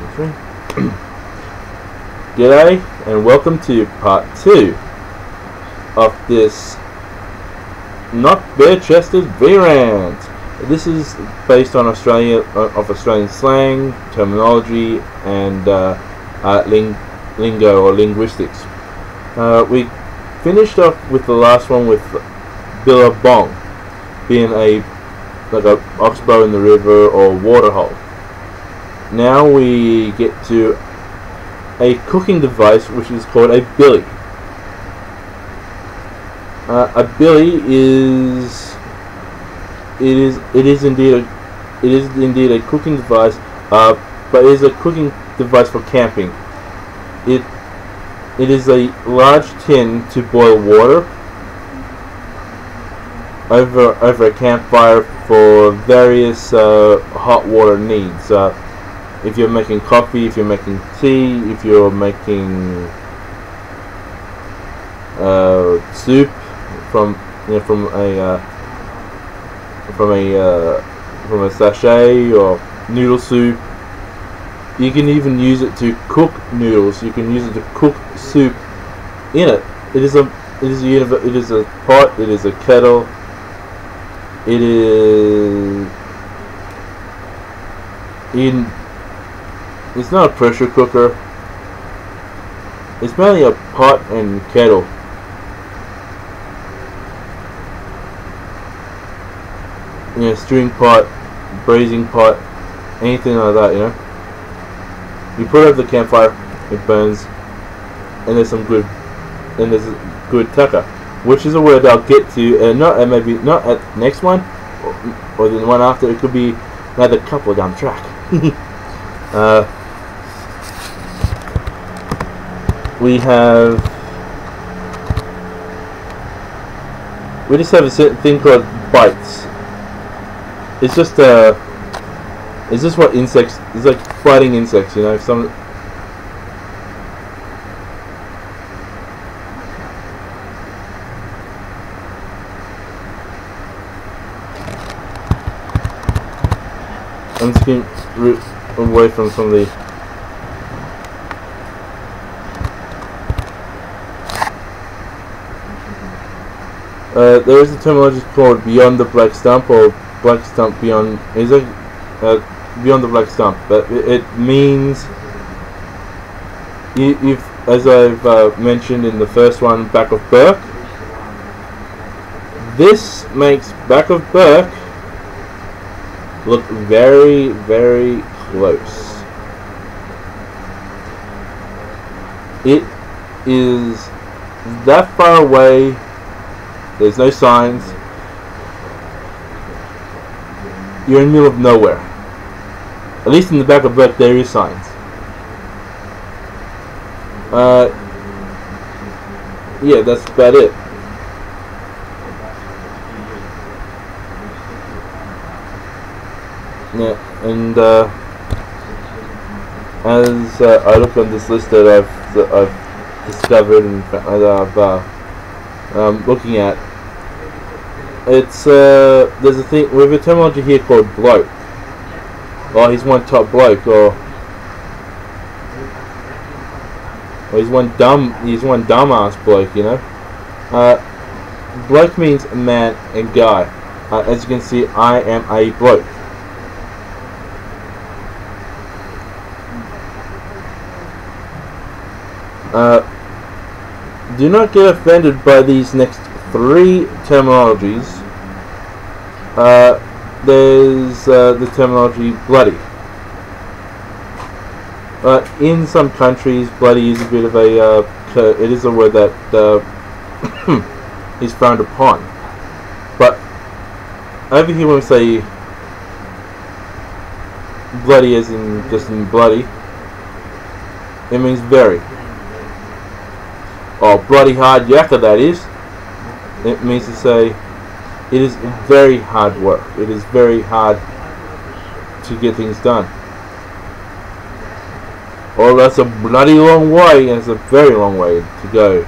3. G'day and welcome to part 2 of this not bare-chested V-rant. This is based on Australian slang, terminology, and lingo or linguistics. We finished off with the last one with billabong being like a oxbow in the river or waterhole. Now we get to a cooking device which is called a billy. A billy is indeed a cooking device, but it is a cooking device for camping. It is a large tin to boil water over a campfire for various hot water needs. If you're making coffee, if you're making tea, if you're making soup from a sachet, or noodle soup. You can even use it to cook noodles. You can use it to cook soup in it. It is a pot. It is a kettle. It's not a pressure cooker. It's mainly a pot and kettle. Stewing pot, braising pot, anything like that, You put it over the campfire, it burns, and there's a good tucker, which is a word I'll get to, maybe not at the next one, or the one after. It could be another couple down the track. We just have a certain thing called bites. It's just what insects. It's like biting insects, Some. I'm just getting away from some of the. There is a terminology called beyond the black stump, or black stump beyond. Is it beyond the black stump? But it means you've, as I've mentioned in the first one, back of Burke. This makes back of Burke look very, very close. It is that far away. There's no signs. You're in the middle of nowhere. At least in the back of Burke there is signs. Yeah, that's about it. Yeah, and as I look on this list that I've discovered and that I've looking at, it's there's a thing. We have a terminology here called bloke. Or he's one top bloke, or he's one dumbass bloke, Bloke means man and guy. As you can see, I am a bloke. Do not get offended by these next 3 terminologies. There's the terminology bloody. In some countries, bloody is a bit of a it is a word that is frowned upon. But over here, when we say bloody, as in just in bloody, it means very. Oh, bloody hard yakka, that is. It means to say it is very hard work. It is very hard to get things done. Oh, that's a bloody long way, and it's a very long way to go.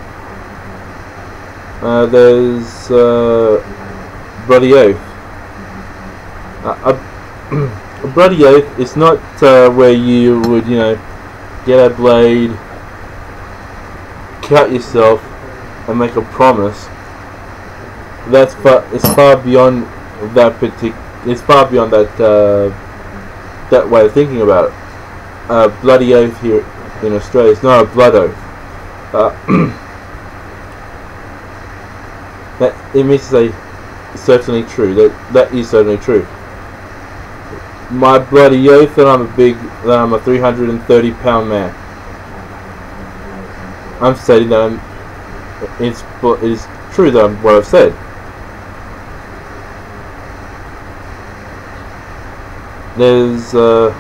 There's bloody oath. A bloody oath is not where you would, you know, get a blade, cut yourself, and make a promise. It's far beyond that It's far beyond that way of thinking about it. Bloody oath here in Australia is not a blood oath. That it means to say certainly true. That is certainly true. My bloody oath that I'm a 330-pound man. I'm stating that it is true that I'm what I've said. There's oh,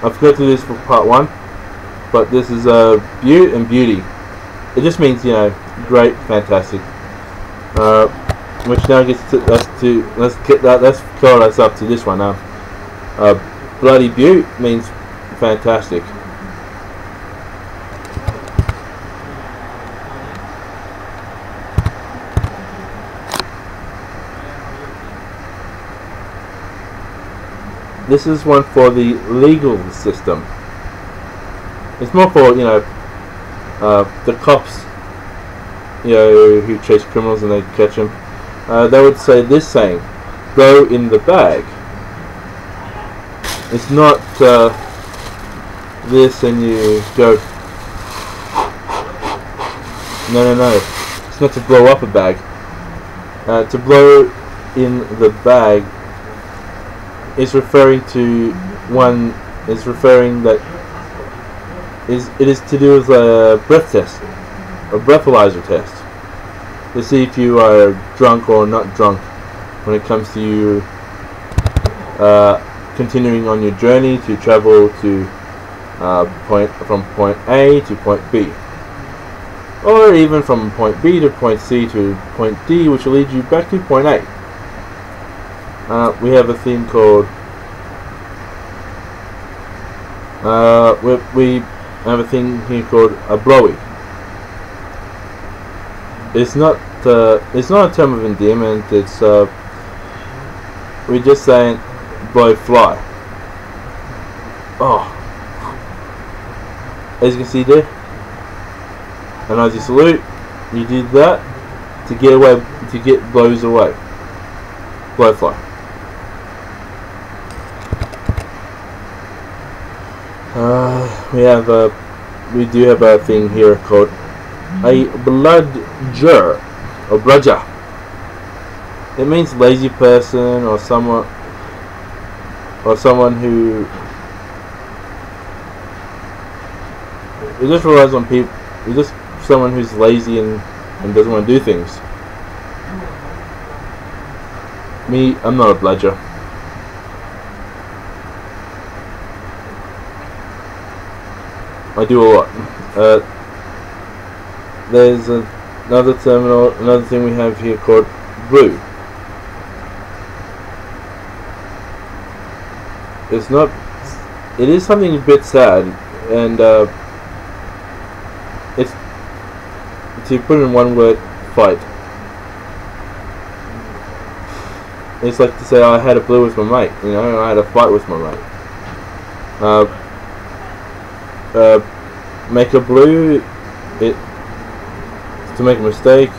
I forgot to do this for part 1, but this is beaut and beauty. It just means, you know, great, fantastic. Which now gets to let's call us up to this one now. Bloody beaut means fantastic. This is one for the legal system. It's more for, you know, the cops, you know, who chase criminals and they catch them. They would say this saying, "Go in the bag." It's not this and you go. No. It's not to blow up a bag. To blow in the bag is referring to one. Is referring that it is to do with a breath test, a breathalyzer test, to see if you are drunk or not drunk when it comes to you continuing on your journey to travel to from point A to point B, or even from point B to point C to point D, which will lead you back to point A. We have a thing called we have a thing here called a blowy. It's not a term of endearment. It's we just saying blow fly. Oh, as you can see there, and as you salute, you did that to get away, to get blows away. Blow fly. We do have a thing here called a bludger or bludger. It means lazy person or someone who just relies on people. Just someone who's lazy and doesn't want to do things. Me, I'm not a bludger. I do a lot. There's another thing we have here called blue. It's not. It is something a bit sad, and it's to put it in one word: fight. It's like to say I had a blue with my mate. You know, I had a fight with my mate. Make a blue, to make a mistake.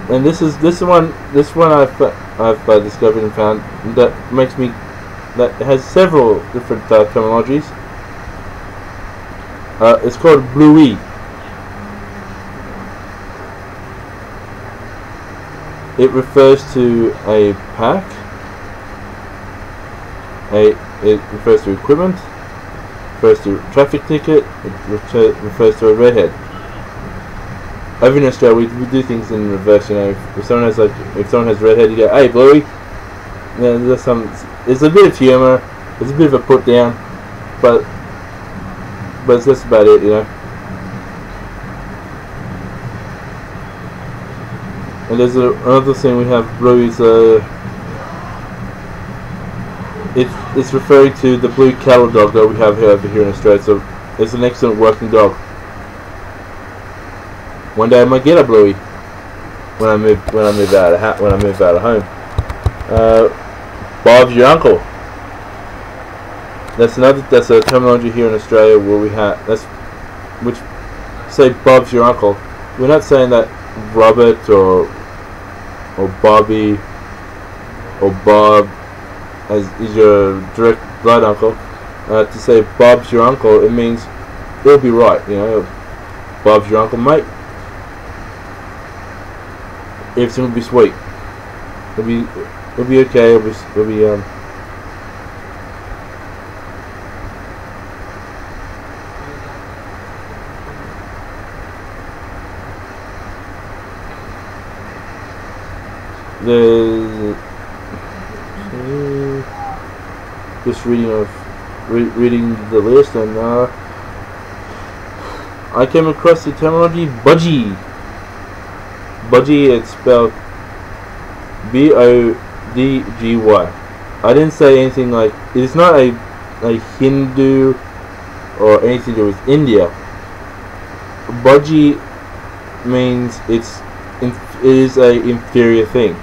And this one I've discovered and found that has several different terminologies. It's called bluey. It refers to a pack. It refers to equipment. Refers to traffic ticket. It refers to a redhead. Over in Australia, we do things in reverse. You know, if someone has redhead, you go, "Hey, Bluey." You know, there's a bit of humour. There's a bit of a put down, but that's just about it. You know. And there's another thing we have, Bluey's it's referring to the blue cattle dog that we have here over here in Australia. So it's an excellent working dog. One day I might get a bluey when I move out of home. Bob's your uncle. That's a terminology here in Australia where we have which say Bob's your uncle. We're not saying that Robert or Bobby or Bob is your direct blood uncle. To say Bob's your uncle, it means it'll be right. You know, Bob's your uncle, mate. Everything will be sweet. It'll be okay. It'll be just reading the list, and I came across the terminology budgie. Budgie, it's spelled B-O-D-G-Y. I didn't say anything like it's not a Hindu or anything to do with India. Budgie means it is a inferior thing.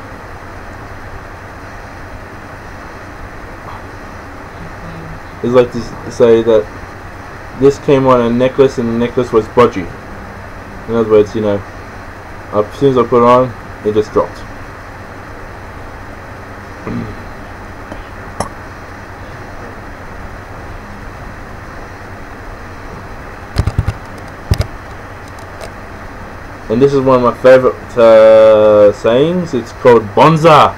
It's like to say that this came on a necklace and the necklace was budgie. In other words, you know, as soon as I put it on, it just dropped. And this is one of my favorite sayings. It's called bonza.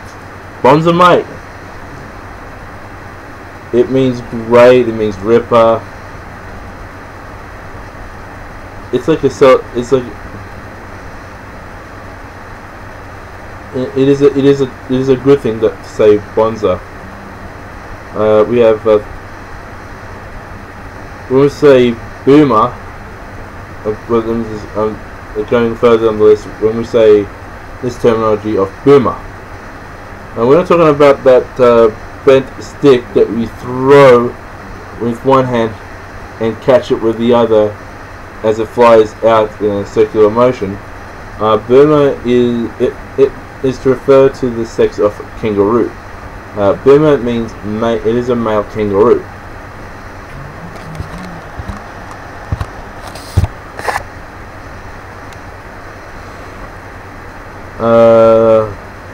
Bonza, mate. It means great. It means ripper. It's like it is a good thing to say bonza. We have when we say boomer. Going further on the list, when we say this terminology of boomer, and we're not talking about that bent stick that we throw with one hand and catch it with the other as it flies out in a circular motion. Boomer is to refer to the sex of kangaroo. Boomer means it is a male kangaroo.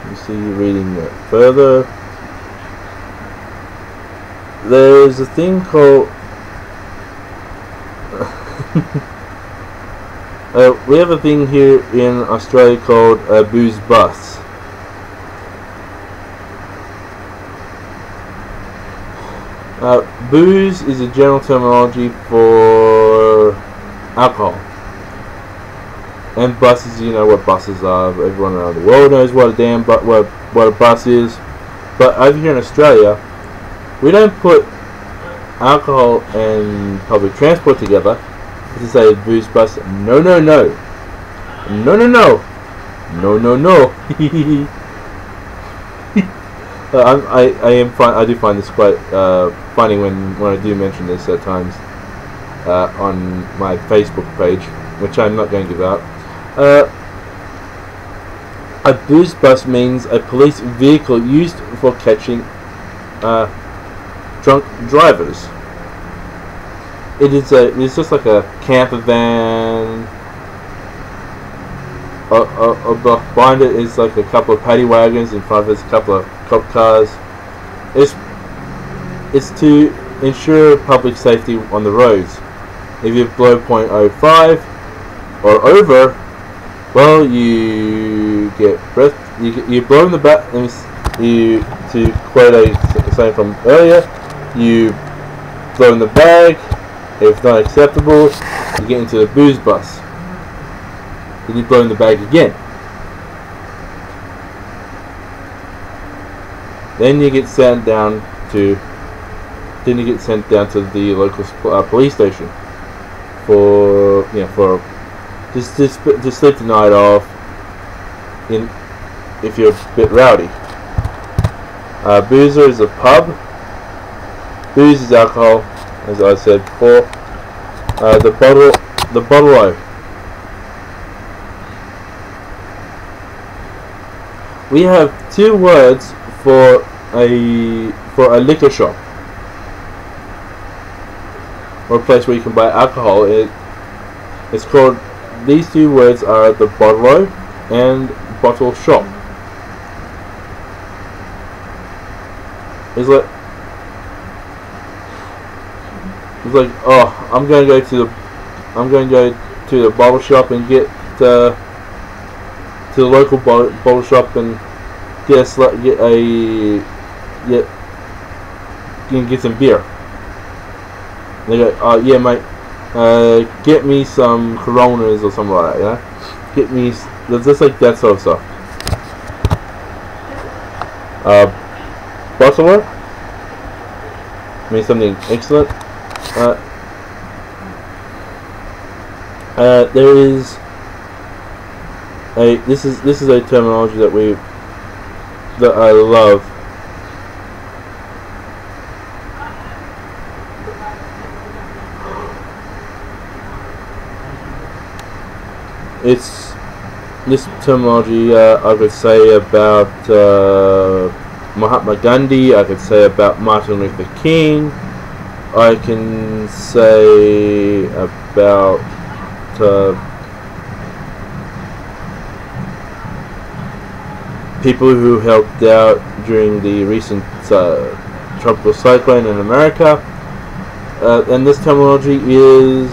You see, reading that further, there's a thing called we have a thing here in Australia called booze bus. Booze is a general terminology for alcohol. And buses, you know what buses are. Everyone around the world knows what a bus is. But over here in Australia, we don't put alcohol and public transport together to say booze bus. No, no, no, no, no, no, no, no, no. I do find this quite funny when I do mention this at times on my Facebook page, which I'm not going to give out. A booze bus means a police vehicle used for catching drunk drivers. It's just like a camper van. Behind it is like a couple of paddy wagons. In front of it's a couple of cop cars. It's to ensure public safety on the roads. If you blow .05 or over, well, you get breath. You blow in the back. To quote a saying from earlier, you blow in the bag. If it's not acceptable, you get into the booze bus. Then you blow in the bag again. Then you get sent down to the local police station for just to sleep the night off. If you're a bit rowdy. Boozer is a pub. Booze is alcohol, as I said before. The bottle-o. We have two words for a liquor shop, or a place where you can buy alcohol. It's called. These two words are the bottle-o and bottle shop. It's like, oh, I'm going to go to the bottle shop and get to the local bottle shop and get some beer. They go, oh yeah, mate, get me some Coronas or something like that. You know, get me just like that sort of stuff. Bottle means something excellent. There is this is a terminology that I love. It's this terminology I could say about Mahatma Gandhi. I could say about Martin Luther King. I can say about people who helped out during the recent tropical cyclone in America, and this terminology is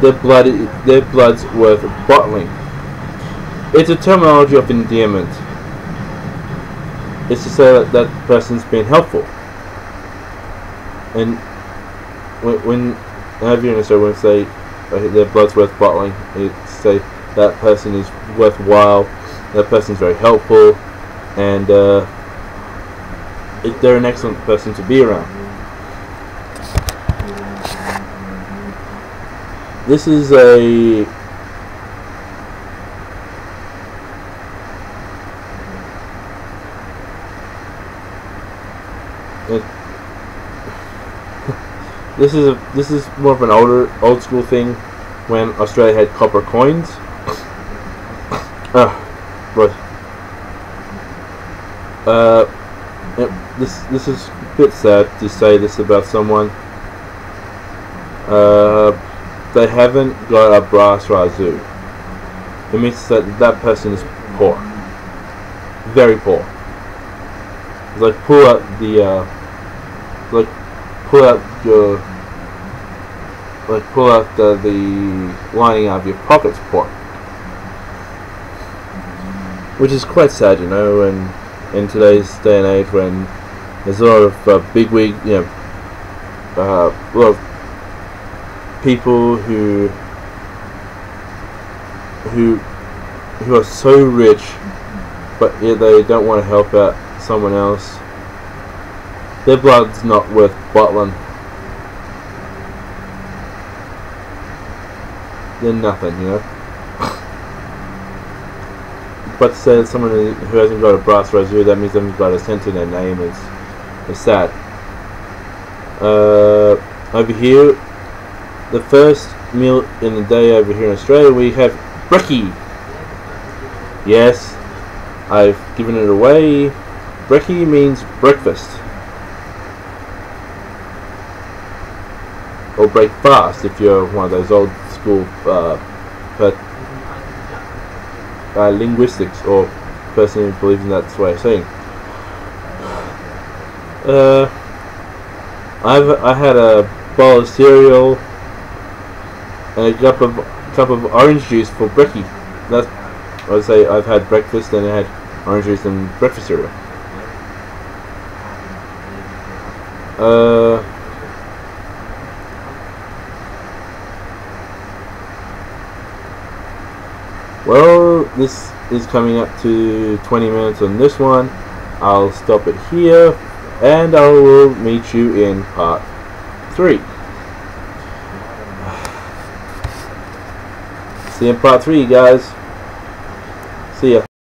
their blood's worth bottling. It's a terminology of endearment. It's to say that that person's been helpful. And when over in Australia, when say their blood's worth bottling, it's say that person is worthwhile, that person's very helpful, and they're an excellent person to be around. This is this is more of an old school thing when Australia had copper coins. But this is a bit sad to say this about someone. They haven't got a brass razoo. It means that that person is poor, very poor. It's like pull out the lining out of your pockets, poor. Which is quite sad, you know, in today's day and age when there's a lot of bigwig, you know, a lot of people who are so rich, but yet they don't want to help out someone else. Their blood's not worth bottling. They're nothing, you know. But to say that someone who hasn't got a brass razoo, that means they haven't got a cent in their name, is sad. Over here, the first meal in the day over here in Australia, we have brekkie. Yes, I've given it away. Brekkie means breakfast, or break fast if you're one of those old school linguistics or person who believes in that way of saying. I had a bowl of cereal and a cup of orange juice for brekkie. That's, I would say, I've had breakfast and I had orange juice and breakfast cereal. Well, this is coming up to 20 minutes on this one. I'll stop it here and I will meet you in part 3. See you in part 3, guys. See ya.